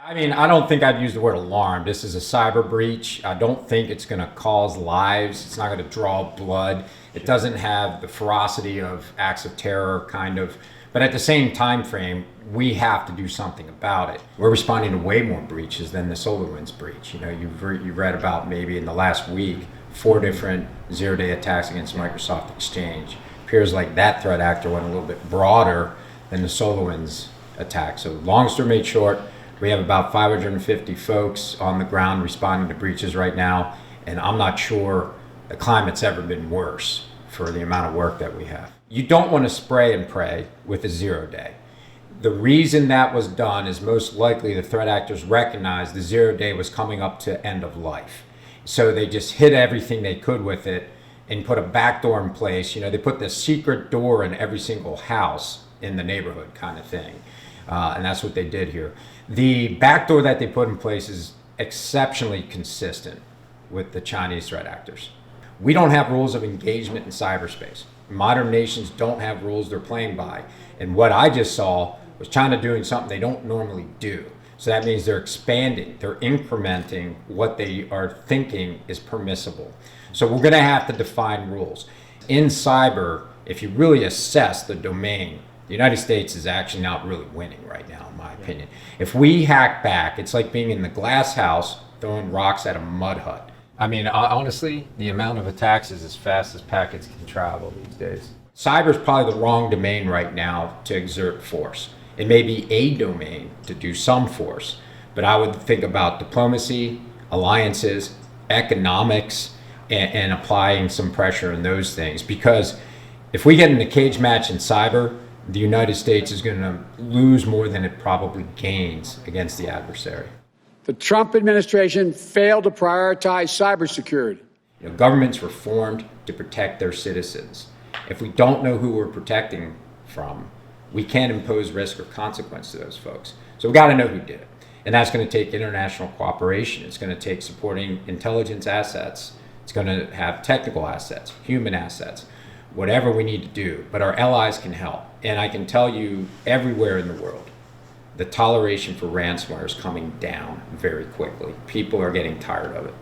I mean, I don't think I'd use the word alarm. This is a cyber breach. I don't think it's going to cause lives. It's not going to draw blood. It doesn't have the ferocity of acts of terror, kind of. But at the same time frame, we have to do something about it. We're responding to way more breaches than the SolarWinds breach. You know, you've read about maybe in the last week, 4 different zero-day attacks against Microsoft Exchange. Appears like that threat actor went a little bit broader than the SolarWinds attack. So long story made short, we have about 550 folks on the ground responding to breaches right now, and I'm not sure the climate's ever been worse for the amount of work that we have. You don't want to spray and pray with a 0-day. The reason that was done is most likely the threat actors recognized the 0-day was coming up to end of life. So they just hit everything they could with it and put a backdoor in place. You know, they put the secret door in every single house in the neighborhood kind of thing. And that's what they did here. The backdoor that they put in place is exceptionally consistent with the Chinese threat actors. We don't have rules of engagement in cyberspace. Modern nations don't have rules they're playing by. And what I just saw was China doing something they don't normally do. So that means they're expanding, they're incrementing what they are thinking is permissible. So we're gonna have to define rules. In cyber, if you really assess the domain, the United States is actually not really winning right now, in my opinion. If we hack back, it's like being in the glass house throwing rocks at a mud hut. I mean, honestly, the amount of attacks is as fast as packets can travel these days. Cyber is probably the wrong domain right now to exert force. It may be a domain to do some force, but I would think about diplomacy, alliances, economics, and applying some pressure in those things. Because if we get in a cage match in cyber, the United States is going to lose more than it probably gains against the adversary. The Trump administration failed to prioritize cybersecurity. You know, governments were formed to protect their citizens. If we don't know who we're protecting from, we can't impose risk or consequence to those folks. So we got to know who did it. And that's going to take international cooperation. It's going to take supporting intelligence assets. It's going to have technical assets, human assets, whatever we need to do. But our allies can help. And I can tell you, everywhere in the world, the toleration for ransomware is coming down very quickly. People are getting tired of it.